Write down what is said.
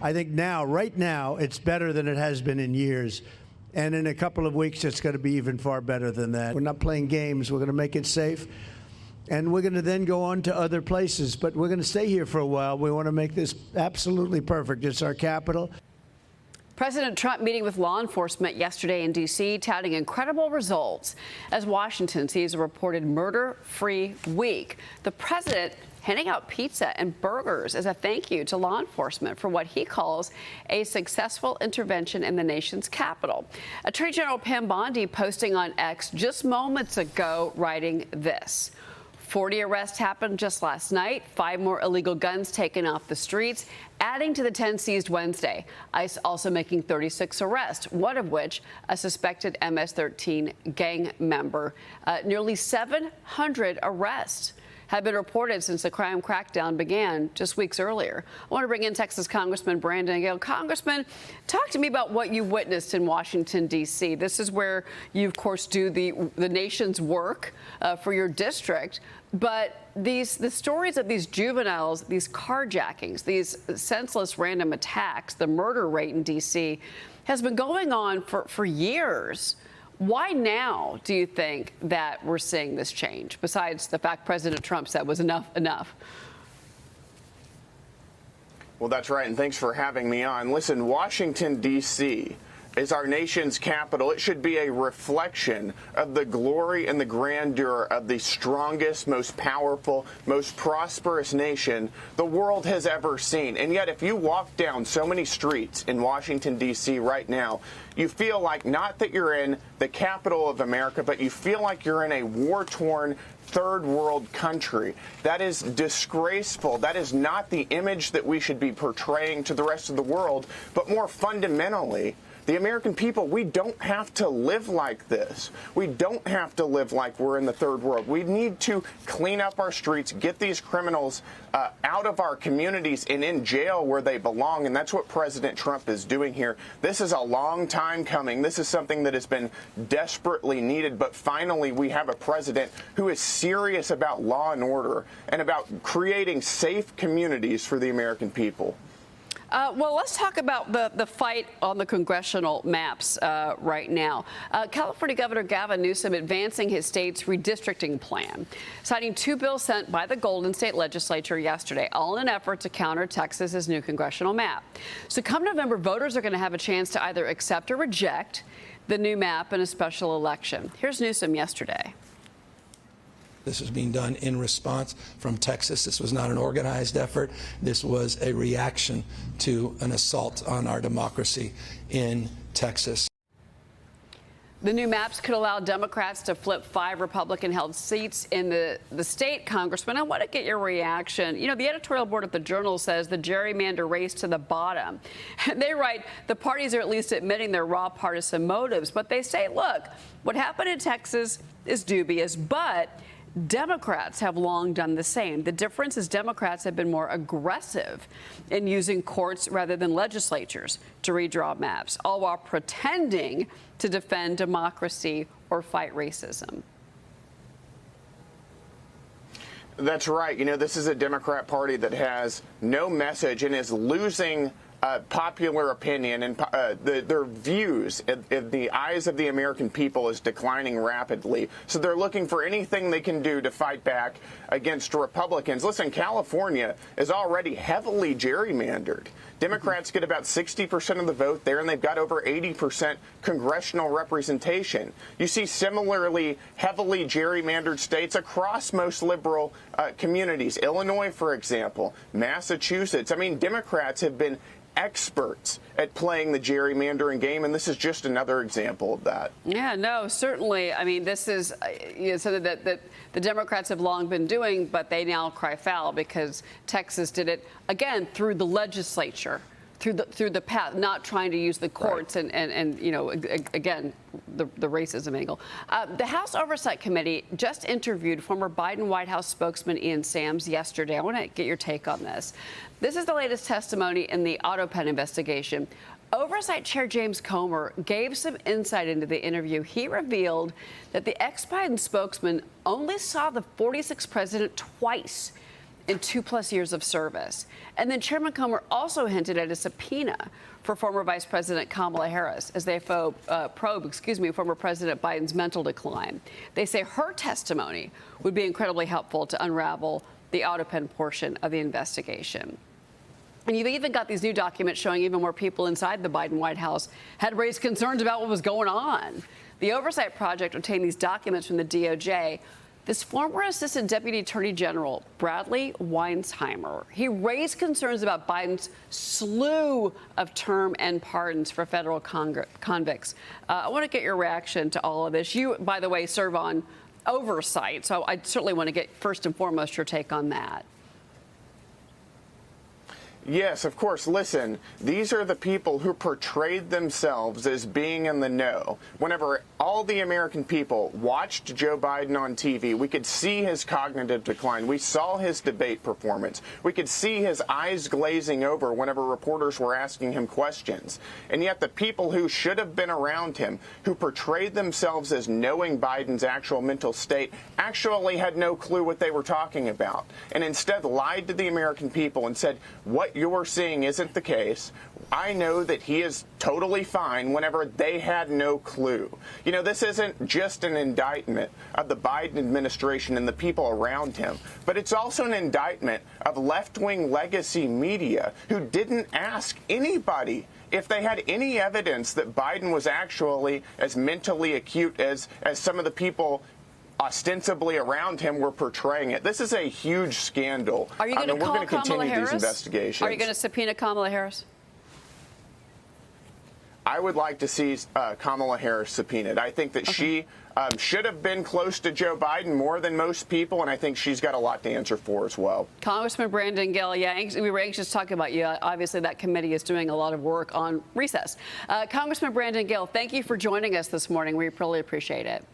I think now, right now, it's better than it has been in years. And in a couple of weeks, it's going to be even far better than that. We're not playing games. We're going to make it safe. And we're going to then go on to other places. But we're going to stay here for a while. We want to make this absolutely perfect. It's our capital. President Trump meeting with law enforcement yesterday in D.C., touting incredible results as Washington sees a reported murder-free week. The president handing out pizza and burgers as a thank you to law enforcement for what he calls a successful intervention in the nation's capital. Attorney General Pam Bondi posting on X just moments ago, writing this. 40 arrests happened just last night, 5 more illegal guns taken off the streets, adding to the 10 seized Wednesday. ICE also making 36 arrests, one of which a suspected MS-13 gang member. Nearly 700 arrests have been reported since the crime crackdown began just weeks earlier. I want to bring in Texas Congressman Brandon Gill. Congressman, talk to me about what you witnessed in Washington, D.C. This is where you, of course, do the nation's work for your district. But the stories of these juveniles, these carjackings, these senseless random attacks, the murder rate in D.C. has been going on for years. Why now do you think that we're seeing this change, besides the fact President Trump said was enough? Well, that's right, and thanks for having me on. Listen, Washington, D.C. is our nation's capital. It should be a reflection of the glory and the grandeur of the strongest, most powerful, most prosperous nation the world has ever seen. And yet, if you walk down so many streets in Washington, D.C. right now, you feel like not that you're in the capital of America, but you feel like you're in a war-torn third world country. That is disgraceful. That is not the image that we should be portraying to the rest of the world. But more fundamentally, the American people, we don't have to live like this. We don't have to live like we're in the third world. We need to clean up our streets, get these criminals out of our communities and in jail where they belong. And that's what President Trump is doing here. This is a long time coming. This is something that has been desperately needed. But finally, we have a president who is serious about law and order and about creating safe communities for the American people. Well, let's talk about the fight on the congressional maps right now. California Governor Gavin Newsom advancing his state's redistricting plan, citing 2 bills sent by the Golden State Legislature yesterday, all in an effort to counter Texas's new congressional map. So come November, voters are going to have a chance to either accept or reject the new map in a special election. Here's Newsom yesterday. This was being done in response from Texas. This was not an organized effort. This was a reaction to an assault on our democracy in Texas. The new maps could allow Democrats to flip 5 Republican-held seats in the state, Congressman. I want to get your reaction. You know, the editorial board at the Journal says the gerrymander race to the bottom. They write, the parties are at least admitting their raw partisan motives. But they say, look, what happened in Texas is dubious, but Democrats have long done the same. The difference is Democrats have been more aggressive in using courts rather than legislatures to redraw maps, all while pretending to defend democracy or fight racism. That's right. You know, this is a Democrat Party that has no message and is losing popular opinion, and their views in the eyes of the American people is declining rapidly. So they're looking for anything they can do to fight back against Republicans. Listen, California is already heavily gerrymandered. Democrats get about 60% of the vote there, and they've got over 80% congressional representation. You see similarly heavily gerrymandered states across most liberal communities. Illinois, for example, Massachusetts. I mean, Democrats have been experts at playing the gerrymandering game, and this is just another example of that. Yeah, no, certainly. I mean, this is something that the Democrats have long been doing, but they now cry foul because Texas did it, again, through the legislature, through the path, not trying to use the courts. Right. and you know, again, the racism angle. The House Oversight Committee just interviewed former Biden White House spokesman Ian Sams yesterday. I want to get your take on this. This is the latest testimony in the AutoPen investigation. Oversight Chair James Comer gave some insight into the interview. He revealed that the ex-Biden spokesman only saw the 46th president twice in 2+ years of service. And then Chairman Comer also hinted at a subpoena for former Vice President Kamala Harris as they probe former President Biden's mental decline. They say her testimony would be incredibly helpful to unravel the auto pen portion of the investigation. And you've even got these new documents showing even more people inside the Biden White House had raised concerns about what was going on. The Oversight Project obtained these documents from the DOJ. This former Assistant Deputy Attorney General, Bradley Weinsheimer, he raised concerns about Biden's slew of term and pardons for federal convicts. I want to get your reaction to all of this. You, by the way, serve on oversight, so I certainly want to get first and foremost your take on that. Yes, of course. Listen, these are the people who portrayed themselves as being in the know. Whenever all the American people watched Joe Biden on TV, we could see his cognitive decline. We saw his debate performance. We could see his eyes glazing over whenever reporters were asking him questions. And yet the people who should have been around him, who portrayed themselves as knowing Biden's actual mental state, actually had no clue what they were talking about, and instead lied to the American people and said, what you're seeing isn't the case. I know that he is totally fine, whenever they had no clue. You know, this isn't just an indictment of the Biden administration and the people around him, but it's also an indictment of left-wing legacy media who didn't ask anybody if they had any evidence that Biden was actually as mentally acute as some of the people ostensibly around him were portraying it. This is a huge scandal. Are you going to call we're going to Kamala continue Harris? these investigations. Are you going to subpoena Kamala Harris? I would like to see Kamala Harris subpoenaed. I think that she should have been close to Joe Biden more than most people, and I think she's got a lot to answer for as well. Congressman Brandon Gill, yeah, we were anxious to talk about you. Obviously, that committee is doing a lot of work on recess. Congressman Brandon Gill, thank you for joining us this morning. We really appreciate it.